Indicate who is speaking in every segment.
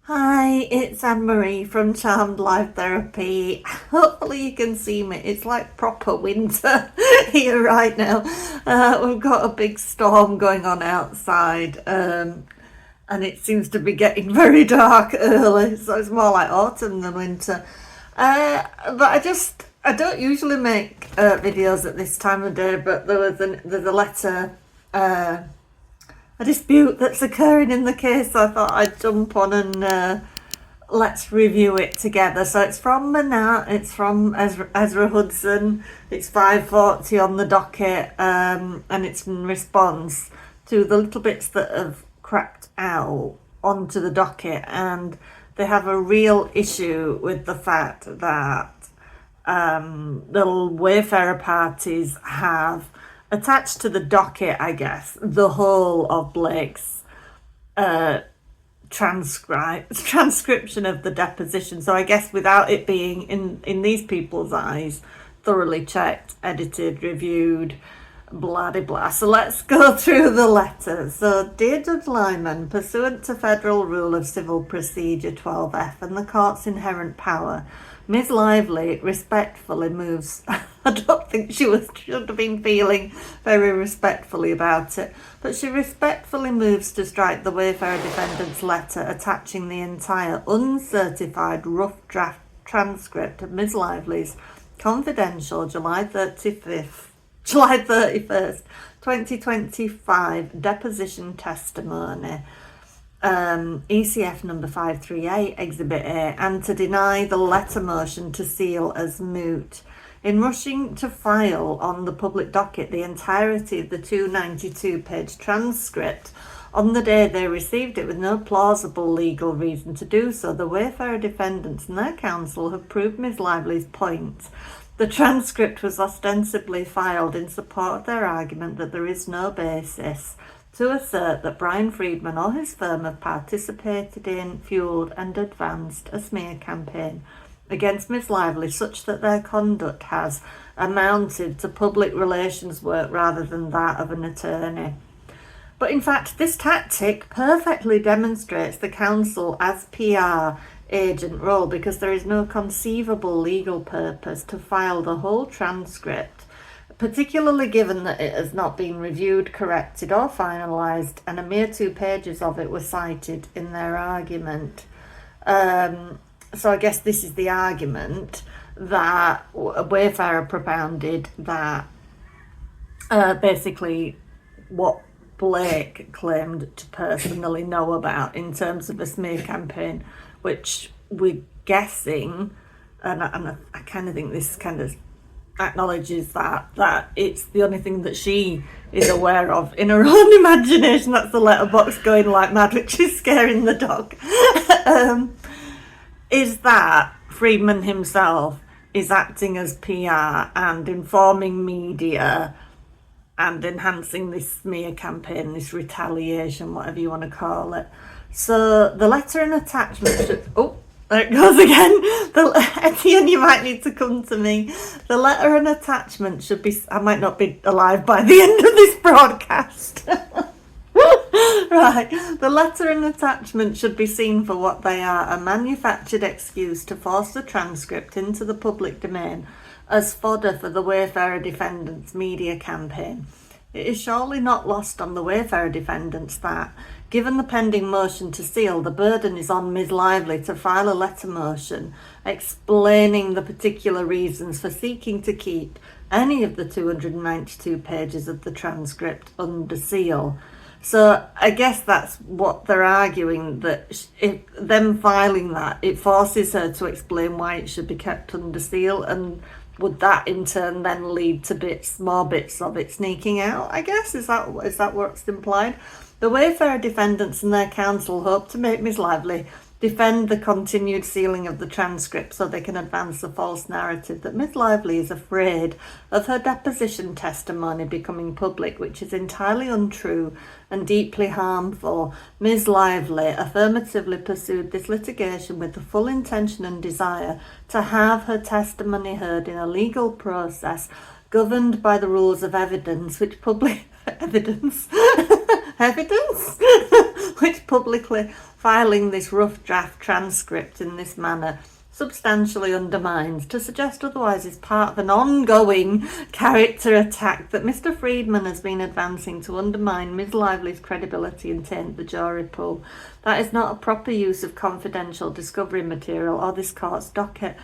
Speaker 1: Hi, it's Anne-Marie from Charmed Live Therapy. Hopefully you can see me. It's like proper winter here right now. We've got a big storm going on outside, and it seems to be getting very dark early, so it's more like autumn than winter. But I don't usually make videos at this time of day, but there's a letter, a dispute that's occurring in the case, so I thought I'd jump on and let's review it together. So it's from Manat, it's from Ezra Hudson, it's 5:40 on the docket, and it's in response to the little bits that have cracked out onto the docket, and they have a real issue with the fact that the Wayfarer parties have attached to the docket, I guess, the whole of Blake's transcription of the deposition. So I guess without it being, in these people's eyes, thoroughly checked, edited, reviewed, blah de blah. So let's go through the letter. So, dear Judge Lyman, pursuant to Federal Rule of Civil Procedure 12F and the court's inherent power, Ms. Lively respectfully moves. I don't think she should have been feeling very respectfully about it, but she respectfully moves to strike the Wayfarer defendant's letter attaching the entire uncertified rough draft transcript of Ms. Lively's confidential July 31st, 2025 deposition testimony, ECF number 538, Exhibit A, and to deny the letter motion to seal as moot. In rushing to file on the public docket the entirety of the 292-page transcript on the day they received it with no plausible legal reason to do so, the Wayfarer defendants and their counsel have proved Ms. Lively's point. The transcript was ostensibly filed in support of their argument that there is no basis to assert that Brian Friedman or his firm have participated in, fueled and advanced a smear campaign against Ms. Lively such that their conduct has amounted to public relations work rather than that of an attorney. But in fact, this tactic perfectly demonstrates the counsel as PR agent role, because there is no conceivable legal purpose to file the whole transcript, particularly given that it has not been reviewed, corrected or finalised, and a mere 2 pages of it were cited in their argument. So I guess this is the argument that Wayfarer propounded, that basically what Blake claimed to personally know about in terms of a smear campaign, which we're guessing, and I kind of think this kind of acknowledges that it's the only thing that she is aware of in her own imagination. That's the letterbox going like mad, which is scaring the dog. Is that Friedman himself is acting as PR and informing media and enhancing this smear campaign, this retaliation, whatever you want to call it. So the letter and attachment should... Oh, there it goes again. Etienne, you might need to come to me. The letter and attachment should be... I might not be alive by the end of this broadcast. Right. The letter and attachment should be seen for what they are, a manufactured excuse to force the transcript into the public domain as fodder for the Wayfarer defendants' media campaign. It is surely not lost on the Wayfarer defendants that, given the pending motion to seal, the burden is on Ms. Lively to file a letter motion explaining the particular reasons for seeking to keep any of the 292 pages of the transcript under seal. So I guess that's what they're arguing, that if them filing that, it forces her to explain why it should be kept under seal, and would that in turn then lead to more bits of it sneaking out, I guess? Is that what's implied? The Wayfarer defendants and their counsel hope to make Ms. Lively defend the continued sealing of the transcript so they can advance the false narrative that Ms. Lively is afraid of her deposition testimony becoming public, which is entirely untrue and deeply harmful. Ms. Lively affirmatively pursued this litigation with the full intention and desire to have her testimony heard in a legal process governed by the rules of evidence, which public evidence evidence, which publicly filing this rough draft transcript in this manner substantially undermines. To suggest otherwise is part of an ongoing character attack that Mr. Friedman has been advancing to undermine Ms. Lively's credibility and taint the jury pool. That is not a proper use of confidential discovery material or this court's docket.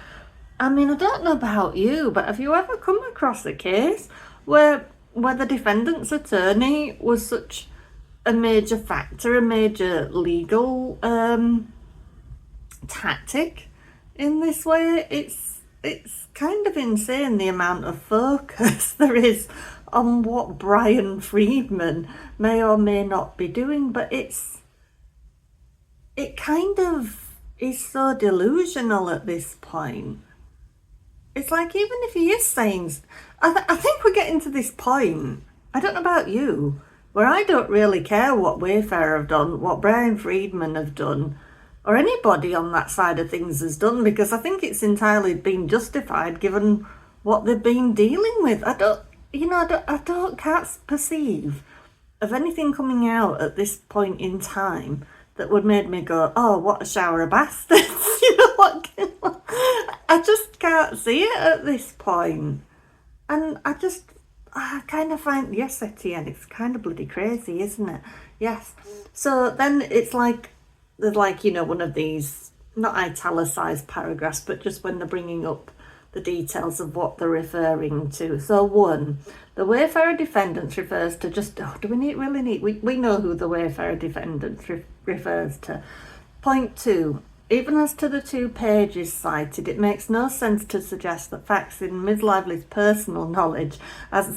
Speaker 1: I mean, I don't know about you, but have you ever come across a case where the defendant's attorney was such a major factor, a major legal tactic in this way? It's kind of insane the amount of focus there is on what Brian Friedman may or may not be doing, but it kind of is so delusional at this point. It's like, even if he is saying, I think we're getting to this point, I don't know about you, where I don't really care what Wayfarer have done, what Brian Friedman have done, or anybody on that side of things has done, because I think it's entirely been justified given what they've been dealing with. I can't perceive of anything coming out at this point in time that would make me go, oh, what a shower of bastards. You know what? I just can't see it at this point. And I kind of find, yes, Etienne, it's kind of bloody crazy, isn't it? Yes. So then it's like, there's like, one of these, not italicized paragraphs, but just when they're bringing up the details of what they're referring to. So 1, the Wayfarer defendants refers to do we really need, we know who the Wayfarer defendants refers to. Point 2, even as to the 2 pages cited, it makes no sense to suggest that facts in Ms. Lively's personal knowledge,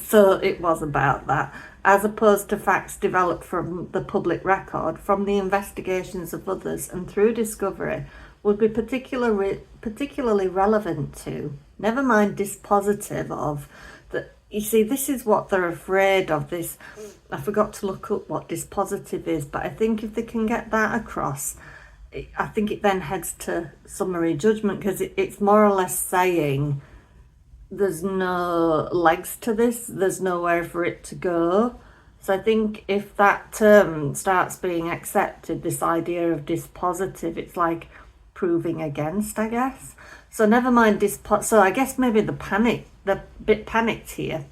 Speaker 1: so it was about that, as opposed to facts developed from the public record, from the investigations of others and through discovery, would be particularly relevant to, never mind dispositive of, that. You see, this is what they're afraid of. This, I forgot to look up what dispositive is, but I think if they can get that across, I think it then heads to summary judgment, because it's more or less saying there's no legs to this, there's nowhere for it to go. So I think if that term starts being accepted, this idea of dispositive, it's like proving against, I guess. So never mind so I guess maybe the bit panicked here.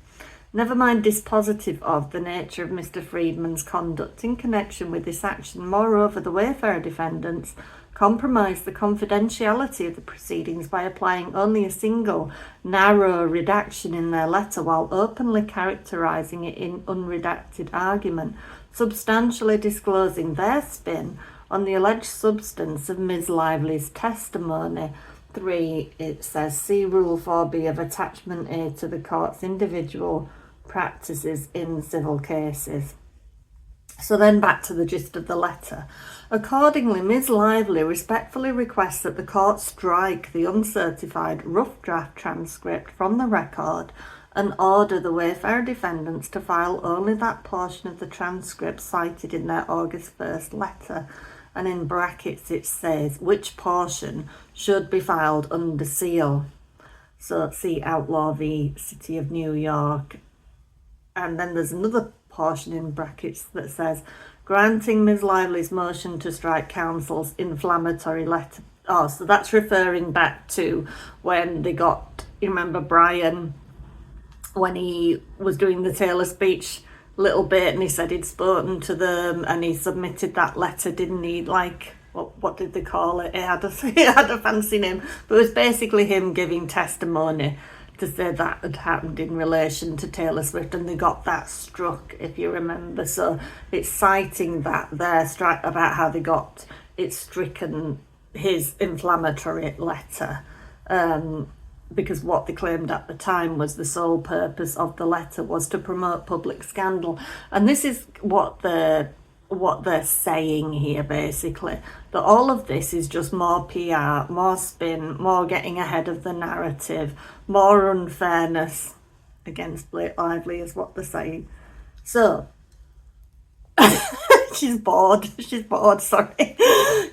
Speaker 1: Never mind dispositive of the nature of Mr. Friedman's conduct in connection with this action. Moreover, the Wayfarer defendants compromised the confidentiality of the proceedings by applying only a single narrow redaction in their letter while openly characterising it in unredacted argument, substantially disclosing their spin on the alleged substance of Ms. Lively's testimony. 3, it says, see Rule 4B of Attachment A to the court's individual practices in civil cases. So then back to the gist of the letter. Accordingly, Ms. Lively respectfully requests that the court strike the uncertified rough draft transcript from the record and order the Wayfarer defendants to file only that portion of the transcript cited in their August 1st letter. And in brackets it says which portion should be filed under seal. So see Outlaw v. City of New York. And then there's another portion in brackets that says granting Ms. Lively's motion to strike counsel's inflammatory letter. Oh, so that's referring back to when they got, you remember Brian, when he was doing the Taylor speech little bit, and he said he'd spoken to them and he submitted that letter, didn't he? Like, what did they call it? It had a fancy name, but it was basically him giving testimony to say that had happened in relation to Taylor Swift, and they got that struck, if you remember. So it's citing that there about how they got it stricken, his inflammatory letter, because what they claimed at the time was the sole purpose of the letter was to promote public scandal. And this is what they're saying here, basically, that all of this is just more PR, more spin, more getting ahead of the narrative, more unfairness against Blake Lively is what they're saying. So she's bored, sorry.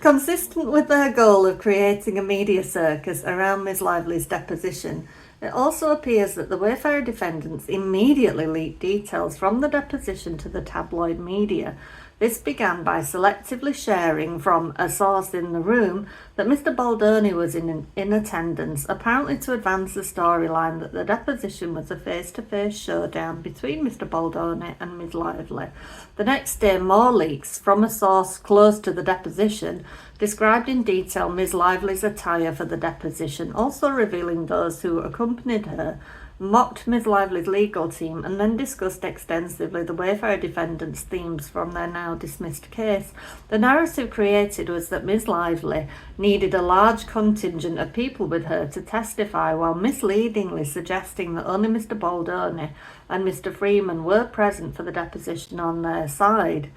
Speaker 1: Consistent with their goal of creating a media circus around Ms. Lively's deposition, It also appears that the Wayfarer defendants immediately leaked details from the deposition to the tabloid media. This began by selectively sharing from a source in the room that Mr. Baldoni was in attendance, apparently to advance the storyline that the deposition was a face-to-face showdown between Mr. Baldoni and Ms. Lively. The next day, more leaks from a source close to the deposition described in detail Ms. Lively's attire for the deposition, also revealing those who accompanied her, mocked Ms. Lively's legal team, and then discussed extensively the Wayfarer defendants' themes from their now dismissed case. The narrative created was that Ms. Lively needed a large contingent of people with her to testify, while misleadingly suggesting that only Mr. Baldoni and Mr. Freeman were present for the deposition on their side.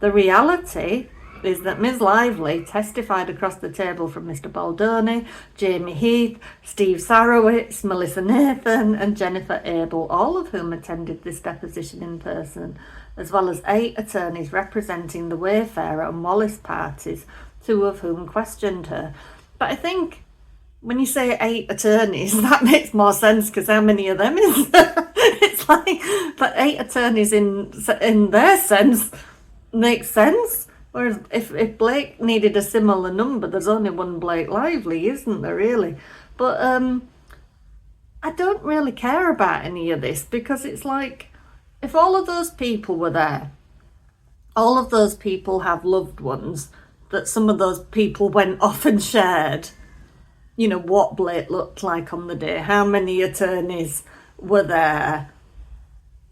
Speaker 1: The reality is that Ms. Lively testified across the table from Mr. Baldoni, Jamie Heath, Steve Sarowitz, Melissa Nathan and Jennifer Abel, all of whom attended this deposition in person, as well as 8 attorneys representing the Wayfarer and Wallace parties, 2 of whom questioned her. But I think when you say 8 attorneys, that makes more sense, because how many of them is there? It's like, but 8 attorneys in their sense makes sense. Whereas if Blake needed a similar number, there's only one Blake Lively, isn't there, really? But I don't really care about any of this, because it's like, if all of those people were there, all of those people have loved ones, that some of those people went off and shared, you know, what Blake looked like on the day, how many attorneys were there,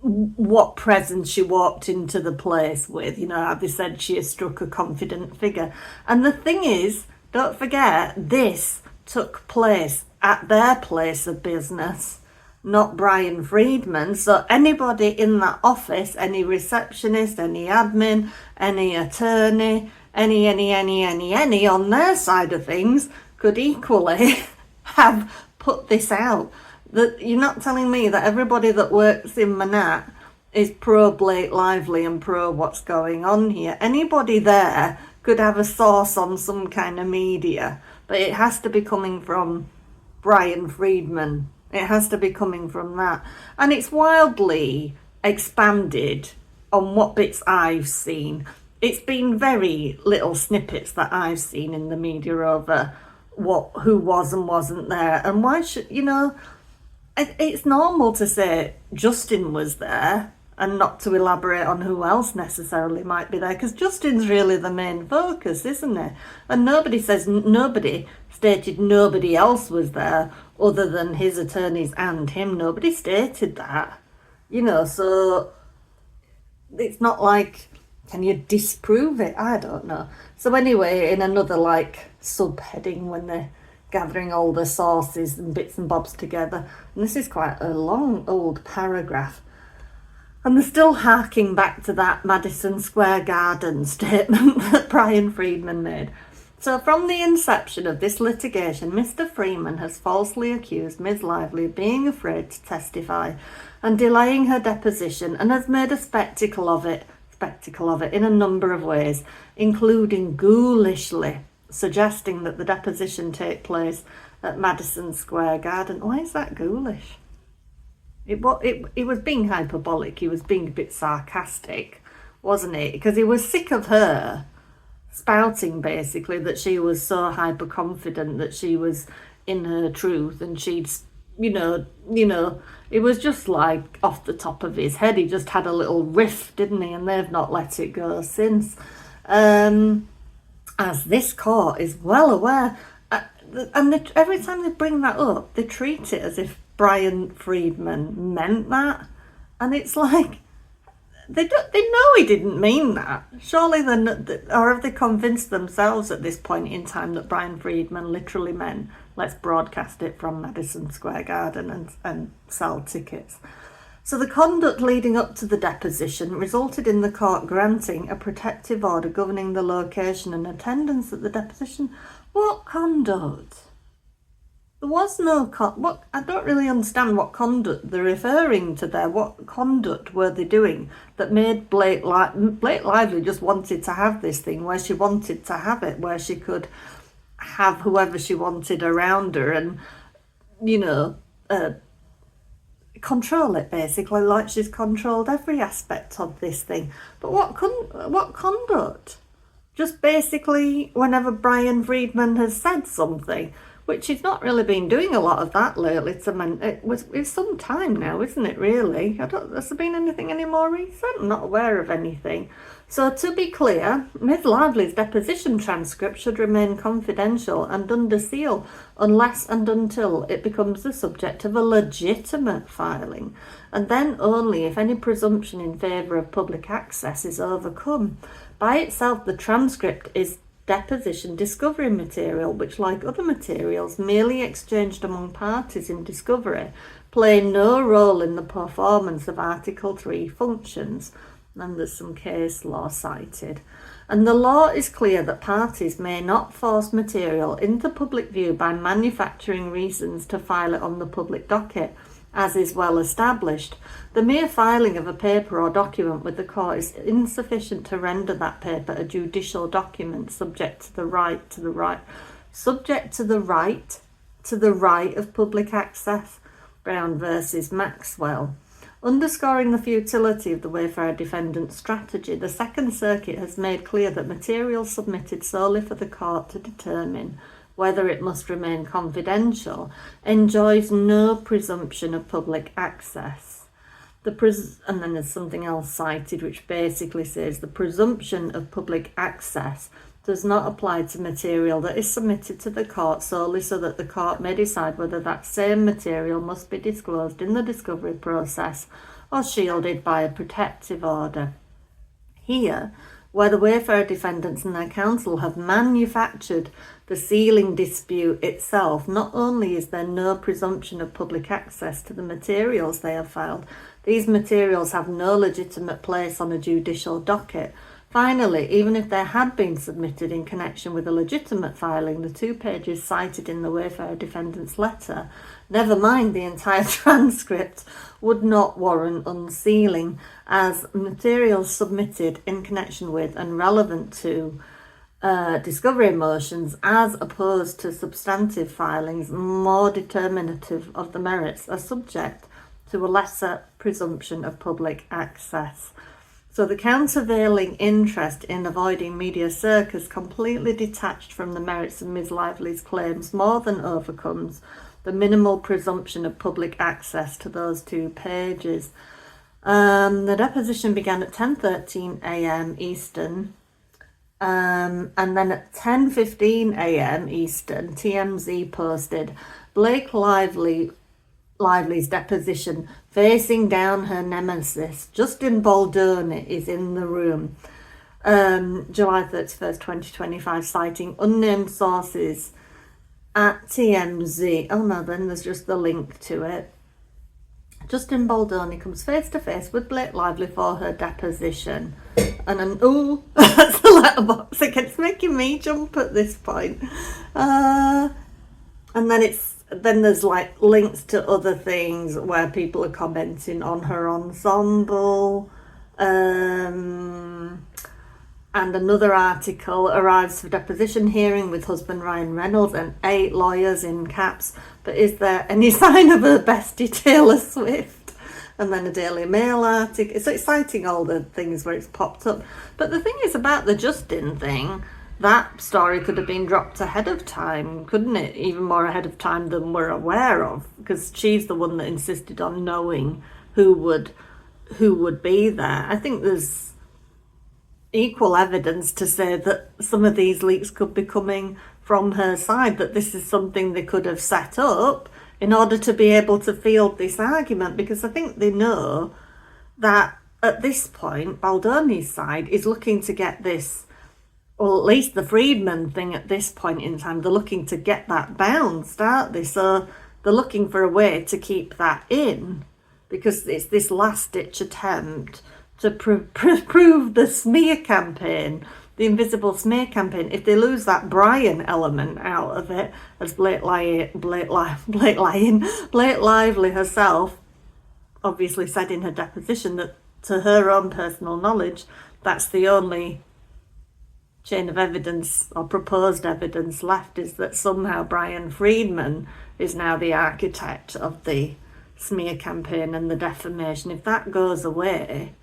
Speaker 1: what presence she walked into the place with, you know, how they said she has struck a confident figure. And the thing is, don't forget, this took place at their place of business, not Brian Friedman. So anybody in that office, any receptionist, any admin, any attorney, any on their side of things could equally have put this out. That you're not telling me that everybody that works in Manat is pro Blake Lively and pro what's going on here. Anybody there could have a source on some kind of media, but it has to be coming from Brian Friedman. It has to be coming from that. And it's wildly expanded on what bits I've seen. It's been very little snippets that I've seen in the media over who was and wasn't there. And why should, you know, it's normal to say Justin was there and not to elaborate on who else necessarily might be there, because Justin's really the main focus, isn't it? And nobody stated nobody else was there other than his attorneys and him. Nobody stated that, you know, so it's not like, can you disprove it? I don't know. So anyway, in another like subheading, when they're gathering all the sources and bits and bobs together, and this is quite a long old paragraph, and they're still harking back to that Madison Square Garden statement that Brian Friedman made. So from the inception of this litigation, Mr. Freeman has falsely accused Ms. Lively of being afraid to testify and delaying her deposition, and has made a spectacle of it in a number of ways, including ghoulishly suggesting that the deposition take place at Madison Square Garden. Why is that ghoulish? It was being hyperbolic. He was being a bit sarcastic, wasn't it? Because he was sick of her spouting basically that she was so hyper confident that she was in her truth, and she'd, you know, it was just like off the top of his head. He just had a little riff, didn't he? And they've not let it go since. As this court is well aware, and every time they bring that up, they treat it as if Brian Friedman meant that, and it's like they know he didn't mean that. Surely or have they convinced themselves at this point in time that Brian Friedman literally meant, let's broadcast it from Madison Square Garden and sell tickets? So the conduct leading up to the deposition resulted in the court granting a protective order governing the location and attendance at the deposition. What conduct? There was no what? I don't really understand what conduct they're referring to there. What conduct were they doing that made Blake Lively just wanted to have this thing where she wanted to have it, where she could have whoever she wanted around her and, you know, control it, basically, like she's controlled every aspect of this thing. But what conduct? Just basically whenever Brian Friedman has said something, which he's not really been doing a lot of that lately. It's some time now, isn't it, really? Has there been anything any more recent? I'm not aware of anything. So to be clear, Ms. Lively's deposition transcript should remain confidential and under seal unless and until it becomes the subject of a legitimate filing, and then only if any presumption in favour of public access is overcome. By itself, the transcript is deposition discovery material, which, like other materials merely exchanged among parties in discovery, play no role in the performance of Article 3 functions. And there's some case law cited. And the law is clear that parties may not force material into public view by manufacturing reasons to file it on the public docket, as is well established. The mere filing of a paper or document with the court is insufficient to render that paper a judicial document subject to the right of public access. Brown versus Maxwell. Underscoring the futility of the Wayfarer defendant's strategy, the Second Circuit has made clear that material submitted solely for the court to determine whether it must remain confidential enjoys no presumption of public access. And then there's something else cited which basically says the presumption of public access does not apply to material that is submitted to the court solely so that the court may decide whether that same material must be disclosed in the discovery process or shielded by a protective order. Here, where the Wayfarer defendants and their counsel have manufactured the sealing dispute itself, not only is there no presumption of public access to the materials they have filed, these materials have no legitimate place on a judicial docket. Finally, even if they had been submitted in connection with a legitimate filing, the 2 pages cited in the Wayfarer defendant's letter, never mind the entire transcript, would not warrant unsealing, as materials submitted in connection with and relevant to discovery motions, as opposed to substantive filings more determinative of the merits, are subject to a lesser presumption of public access. So the countervailing interest in avoiding media circus, completely detached from the merits of Ms. Lively's claims, more than overcomes the minimal presumption of public access to those 2 pages. The deposition began at 10:13 a.m. Eastern, and then at 10:15 a.m. Eastern, TMZ posted Blake Lively's deposition facing down her nemesis. Justin Baldoni is in the room. July 31st, 2025, citing unnamed sources at TMZ. Oh no, then there's just the link to it. Justin Baldoni comes face to face with Blake Lively for her deposition. And that's the letterbox. It's making me jump at this point. And then there's like links to other things where people are commenting on her ensemble. And another article arrives for deposition hearing with husband Ryan Reynolds and 8 lawyers in caps. But is there any sign of her bestie Taylor Swift? And then a Daily Mail article. So it's citing all the things where it's popped up. But the thing is about the Justin thing, that story could have been dropped ahead of time, couldn't it? Even more ahead of time than we're aware of, because she's the one that insisted on knowing who would be there. I think there's equal evidence to say that some of these leaks could be coming from her side, that this is something they could have set up in order to be able to field this argument, because I think they know that at this point Baldoni's side is looking to get this, or at least the Friedman thing at this point in time, they're looking to get that bounced, aren't they? So they're looking for a way to keep that in, because it's this last-ditch attempt to prove the smear campaign, the invisible smear campaign. If they lose that Brian element out of it, as Blake Lively herself obviously said in her deposition that to her own personal knowledge, that's the only chain of evidence or proposed evidence left, is that somehow Brian Friedman is now the architect of the smear campaign and the defamation, if that goes away,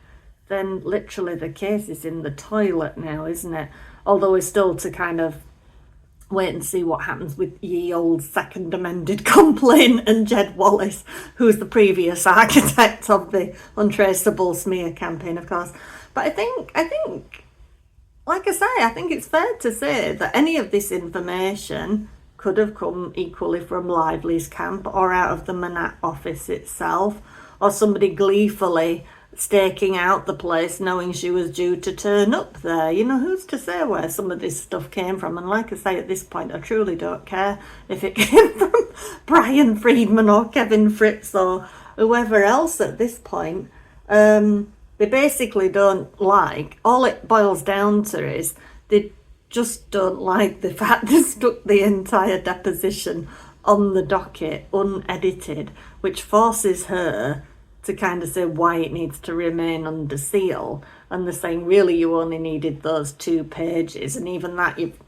Speaker 1: then literally the case is in the toilet now, isn't it? Although we're still to kind of wait and see what happens with ye old second amended complaint and Jed Wallace, who's the previous architect of the untraceable smear campaign, of course. But I think, like I say, I think it's fair to say that any of this information could have come equally from Lively's camp or out of the Manat office itself, or somebody gleefully staking out the place knowing she was due to turn up there. You know, who's to say where some of this stuff came from? And like I say, at this point I truly don't care if it came from Brian Friedman or Kevin Fritz or whoever else at this point. They basically don't like, all it boils down to is they just don't like the fact they stuck the entire deposition on the docket unedited, which forces her to kind of say why it needs to remain under seal. And they're saying, really, you only needed those 2 pages, and even that you've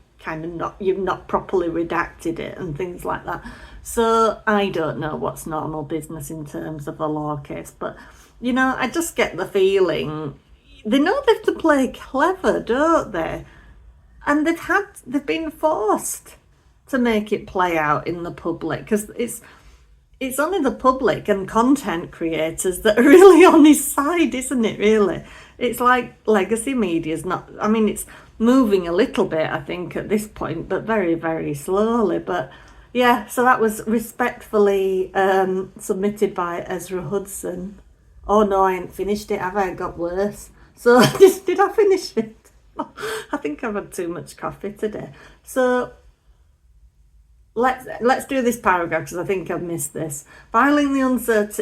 Speaker 1: not properly redacted it and things like that. So I don't know what's normal business in terms of a law case, but you know, I just get the feeling they know they have to play clever, don't they? And they've been forced to make it play out in the public, because it's only the public and content creators that are really on his side, isn't it, really? It's like legacy media's not, I mean, it's moving a little bit, I think, at this point, but very, very slowly. But yeah, so that was respectfully submitted by Ezra Hudson. Oh no, I ain't finished it, have I? It got worse. So did I finish it? I think I've had too much coffee today. So let's do this paragraph, because I think I've missed this. Filing the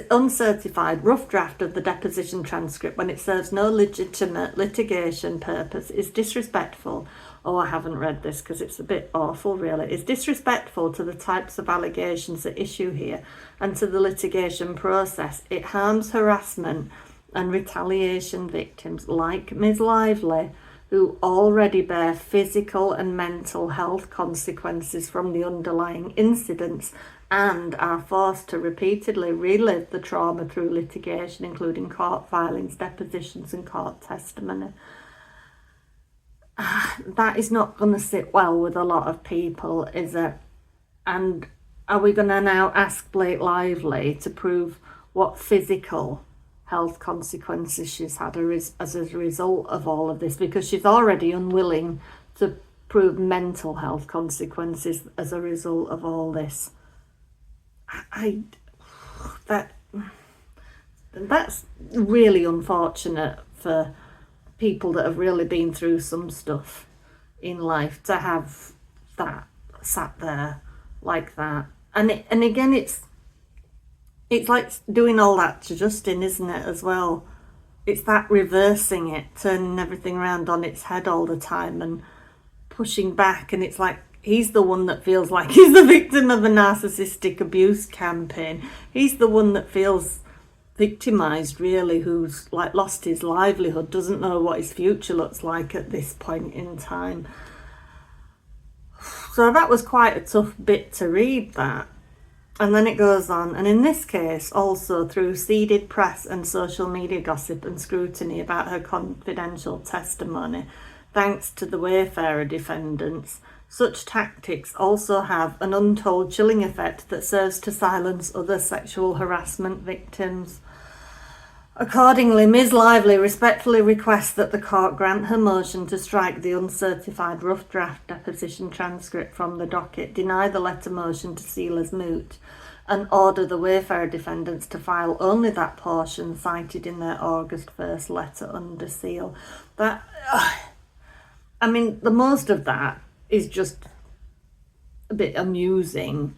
Speaker 1: uncertified rough draft of the deposition transcript when it serves no legitimate litigation purpose is disrespectful. Oh, I haven't read this because it's a bit awful, really. It's disrespectful to the types of allegations at issue here and to the litigation process. It harms harassment and retaliation victims like Ms. Lively, who already bear physical and mental health consequences from the underlying incidents and are forced to repeatedly relive the trauma through litigation, including court filings, depositions and court testimony. That is not going to sit well with a lot of people, is it? And are we going to now ask Blake Lively to prove what physical health consequences she's had as a result of all of this, because she's already unwilling to prove mental health consequences as a result of all this? That's really unfortunate for people that have really been through some stuff in life, to have that sat there like that. And again, it's like doing all that to Justin, isn't it, as well? It's that reversing it, turning everything around on its head all the time and pushing back. And it's like he's the one that feels like he's the victim of a narcissistic abuse campaign. He's the one that feels victimised, really, who's like lost his livelihood, doesn't know what his future looks like at this point in time. So that was quite a tough bit to read, that. And then it goes on, and in this case also through seeded press and social media gossip and scrutiny about her confidential testimony, thanks to the Wayfarer defendants, such tactics also have an untold chilling effect that serves to silence other sexual harassment victims. Accordingly, Ms. Lively respectfully requests that the court grant her motion to strike the uncertified rough draft deposition transcript from the docket, deny the letter motion to seal as moot, and order the Wayfarer defendants to file only that portion cited in their August 1st letter under seal. That, I mean, the most of that is just a bit amusing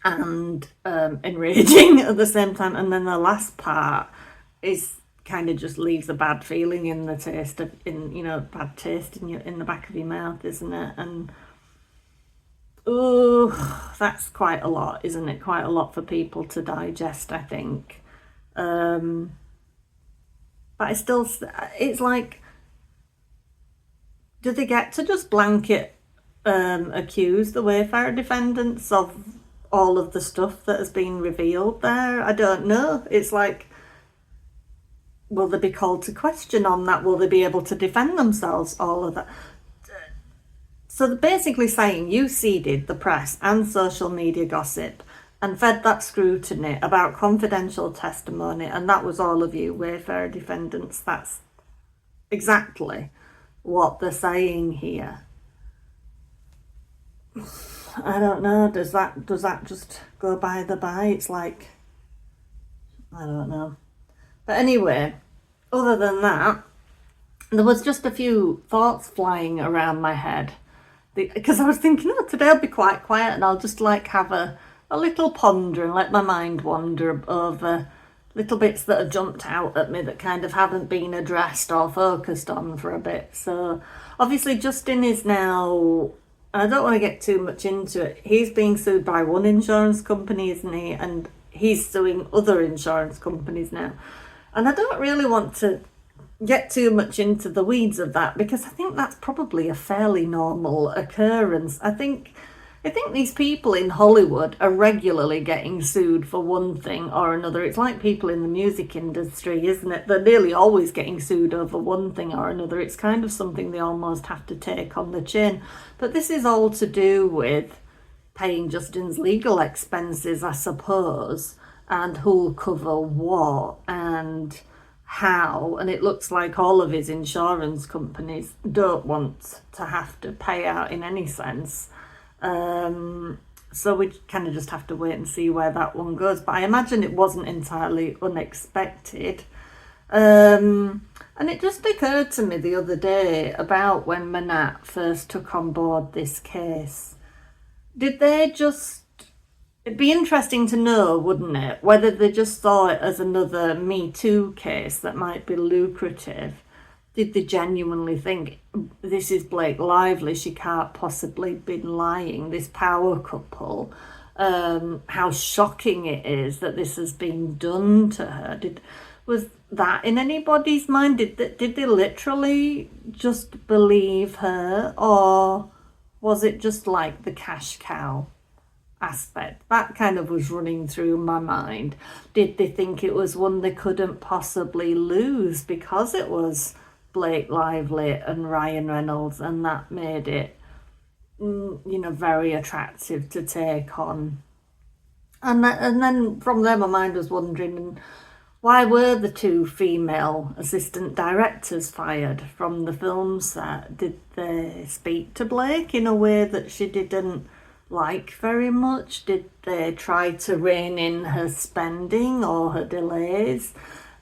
Speaker 1: and enraging at the same time, and then the last part is kind of just leaves a bad feeling in the taste of, bad taste in the back of your mouth, isn't it? And that's quite a lot, isn't it? Quite a lot for people to digest, I think. But it's like, do they get to just blanket accuse the Wayfarer defendants of all of the stuff that has been revealed there? I don't know. It's like, will they be called to question on that? Will they be able to defend themselves? All of that. So they're basically saying you seeded the press and social media gossip and fed that scrutiny about confidential testimony, and that was all of you Wayfarer defendants. That's exactly what they're saying here. I don't know, does that just go by the by? It's like, I don't know. But anyway, other than that, there was just a few thoughts flying around my head, because I was thinking, oh, today I'll be quite quiet and I'll just like have a little ponder and let my mind wander over little bits that have jumped out at me that kind of haven't been addressed or focused on for a bit. So obviously Justin is now, I don't want to get too much into it, he's being sued by one insurance company, isn't he? And he's suing other insurance companies now. And I don't really want to get too much into the weeds of that, because I think that's probably a fairly normal occurrence. I think these people in Hollywood are regularly getting sued for one thing or another. It's like people in the music industry, isn't it? They're nearly always getting sued over one thing or another. It's kind of something they almost have to take on the chin. But this is all to do with paying Justin's legal expenses, I suppose, and who'll cover what and how. And it looks like all of his insurance companies don't want to have to pay out in any sense. So we kind of just have to wait and see where that one goes. But I imagine it wasn't entirely unexpected. And it just occurred to me the other day about when Manat first took on board this case. Did they just... It'd be interesting to know, wouldn't it, whether they just saw it as another Me Too case that might be lucrative. Did they genuinely think, this is Blake Lively, she can't possibly been lying, this power couple, how shocking it is that this has been done to her? Was that in anybody's mind? Did they literally just believe her, or was it just like the cash cow aspect? That kind of was running through my mind. Did they think it was one they couldn't possibly lose because it was Blake Lively and Ryan Reynolds, and that made it, very attractive to take on? And then from there my mind was wondering, why were the two female assistant directors fired from the film set? Did they speak to Blake in a way that she didn't like very much? Did they try to rein in her spending or her delays?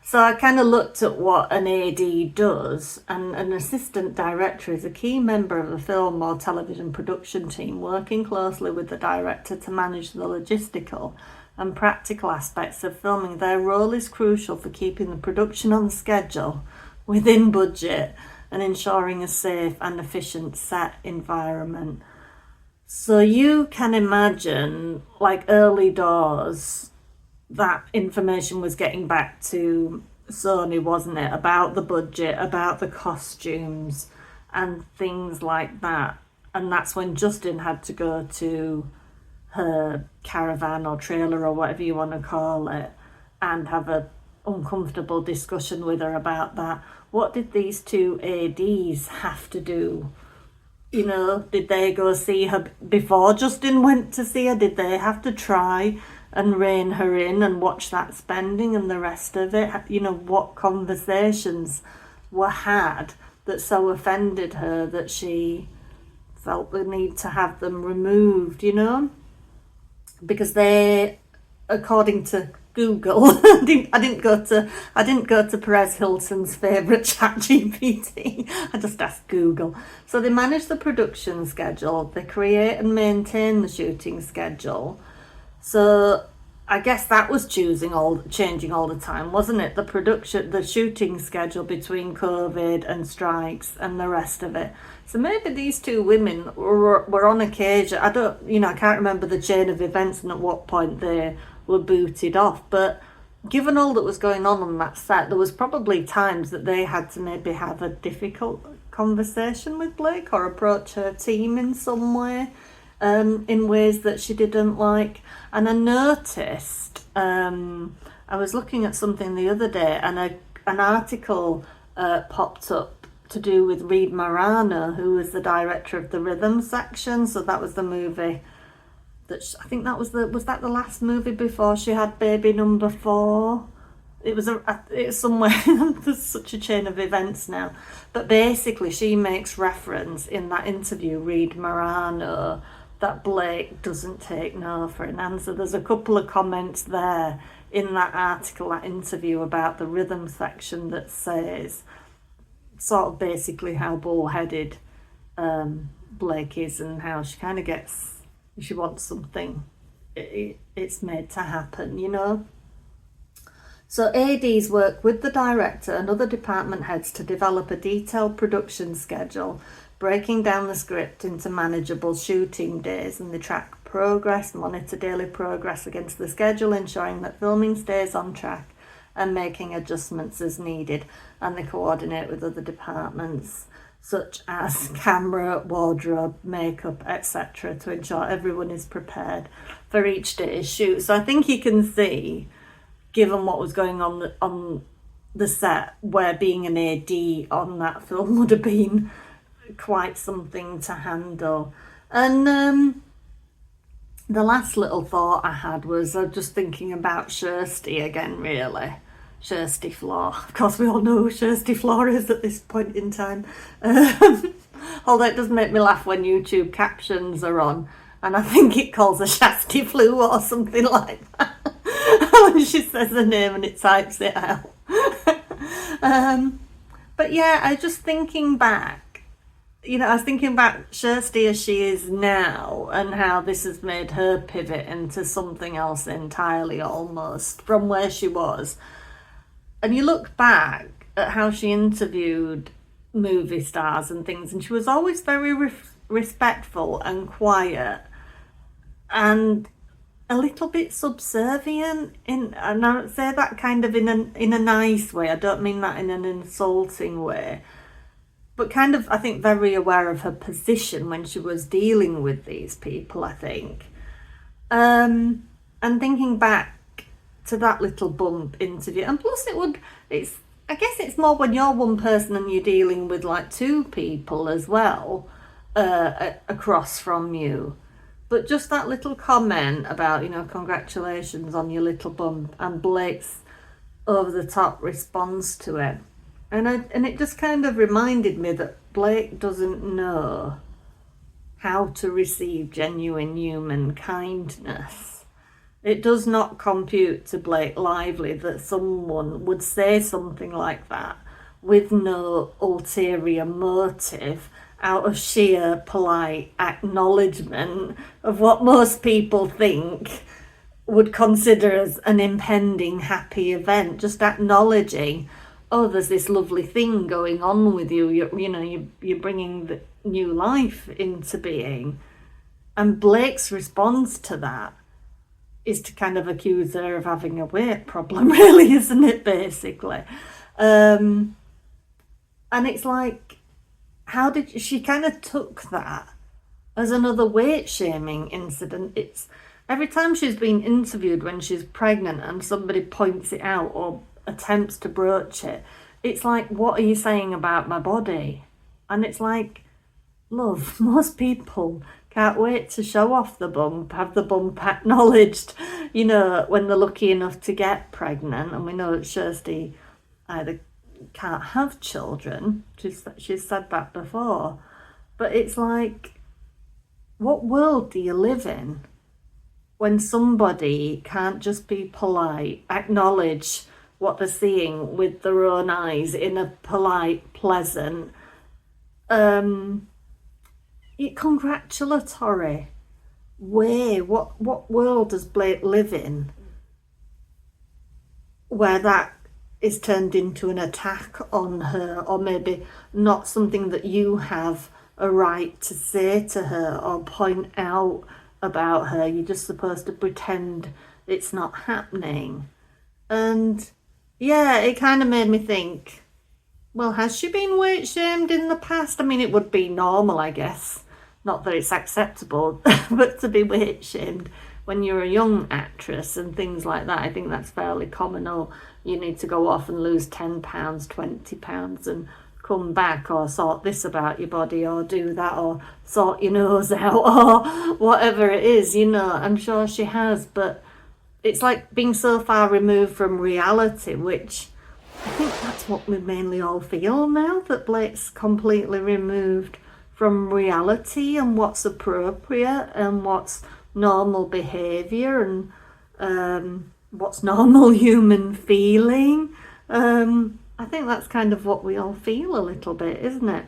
Speaker 1: So I kind of looked at what an AD does, and an assistant director is a key member of a film or television production team working closely with the director to manage the logistical and practical aspects of filming. Their role is crucial for keeping the production on schedule, within budget, and ensuring a safe and efficient set environment. So you can imagine, like early doors, that information was getting back to Sony, wasn't it? About the budget, about the costumes and things like that. And that's when Justin had to go to her caravan or trailer or whatever you want to call it and have an uncomfortable discussion with her about that. What did these two ADs have to do? Did they go see her before Justin went to see her? Did they have to try and rein her in and watch that spending and the rest of it? What conversations were had that so offended her that she felt the need to have them removed, Because they, according to Google, I didn't go to Perez Hilton's favourite ChatGPT. I just asked Google. So they manage the production schedule, they create and maintain the shooting schedule. So I guess that was changing all the time, wasn't it? The shooting schedule between COVID and strikes and the rest of it. So maybe these two women were on occasion, I can't remember the chain of events and at what point they were booted off, but given all that was going on that set, there was probably times that they had to maybe have a difficult conversation with Blake or approach her team in some way. in ways that she didn't like. And I noticed, I was looking at something the other day, and an article popped up to do with Reed Morano, who was the director of the rhythm section. So that was the movie that I think that was that the last movie before she had baby number 4? It was it's somewhere. There's such a chain of events now, but basically she makes reference in that interview, Reed Morano, that Blake doesn't take no for an answer. There's a couple of comments there in that article, that interview, about the rhythm section that says sort of basically how bullheaded Blake is, and how she kind of gets, if she wants something, it's made to happen, you know. So ADs work with the director and other department heads to develop a detailed production schedule, breaking down the script into manageable shooting days, and they track progress, monitor daily progress against the schedule, ensuring that filming stays on track and making adjustments as needed. And they coordinate with other departments such as camera, wardrobe, makeup, etc., to ensure everyone is prepared for each day's shoot. So I think you can see, given what was going on the set, where being an AD on that film would have been quite something to handle. And the last little thought I had was just thinking about Kirsty again, really. Kirsty Floor. Of course, we all know who Kirsty Floor is at this point in time. Although it does make me laugh when YouTube captions are on, and I think it calls her Shasty Flu or something like that. When she says the name and it types it out. But yeah, I just thinking back, you know, I was thinking about Kirsty as she is now, and how this has made her pivot into something else entirely, almost, from where she was. And you look back at how she interviewed movie stars and things, and she was always very respectful and quiet, and a little bit subservient, and I say that kind of in a nice way. I don't mean that in an insulting way, but kind of, I think, very aware of her position when she was dealing with these people, I think. And thinking back to that little bump interview, and plus I guess it's more when you're one person and you're dealing with like 2 people as well across from you. But just that little comment about, you know, congratulations on your little bump, and Blake's over-the-top response to it. And it just kind of reminded me that Blake doesn't know how to receive genuine human kindness. It does not compute to Blake Lively that someone would say something like that with no ulterior motive, out of sheer polite acknowledgement of what most people think would consider as an impending happy event. Just acknowledging, oh, there's this lovely thing going on with you. You're bringing the new life into being. And Blake's response to that is to kind of accuse her of having a weight problem, really, isn't it, basically? And it's like, how did she kind of took that as another weight shaming incident? It's every time she's been interviewed when she's pregnant and somebody points it out or attempts to broach it, it's like, what are you saying about my body? And it's like, love, most people can't wait to show off the bump, have the bump acknowledged, you know, when they're lucky enough to get pregnant. And we know that Kirsty either can't have children, she's said that before, but it's like, what world do you live in when somebody can't just be polite, acknowledge what they're seeing with their own eyes in a polite, pleasant, congratulatory way? What world does Blake live in where that is turned into an attack on her, or maybe not something that you have a right to say to her or point out about her? You're just supposed to pretend it's not happening. And yeah, it kind of made me think, well, has she been weight shamed in the past? I mean, it would be normal, I guess, not that it's acceptable, but to be weight shamed when you're a young actress and things like that, I think that's fairly common. Or you need to go off and lose 10 pounds, 20 pounds and come back, or sort this about your body, or do that, or sort your nose out, or whatever it is, you know. I'm sure she has, but it's like being so far removed from reality, which I think that's what we mainly all feel now, that Blake's completely removed from reality and what's appropriate and what's normal behaviour and what's normal human feeling. I think that's kind of what we all feel a little bit, isn't it?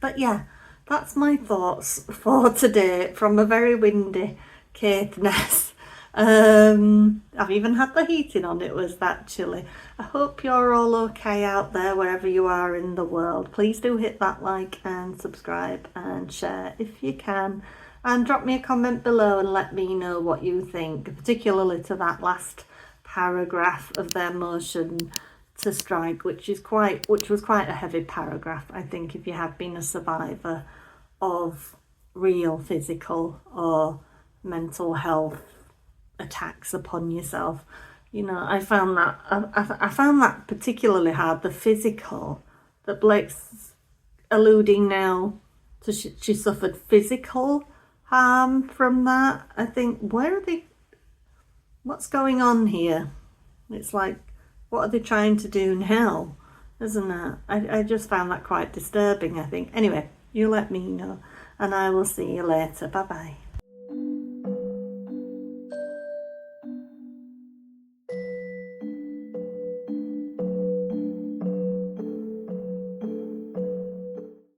Speaker 1: But yeah, that's my thoughts for today from a very windy Caithness. I've even had the heating on, it was that chilly. I hope you're all okay out there wherever you are in the world. Please do hit that like and subscribe and share if you can, and drop me a comment below and let me know what you think, particularly to that last paragraph of their motion to strike, which was quite a heavy paragraph, I think, if you have been a survivor of real physical or mental health attacks upon yourself. You know, I found that particularly hard, the physical, that Blake's alluding now to she suffered physical harm from that. I think, what's going on here? It's like, what are they trying to do now, isn't it? I just found that quite disturbing, I think. Anyway, you let me know, and I will see you later. Bye bye.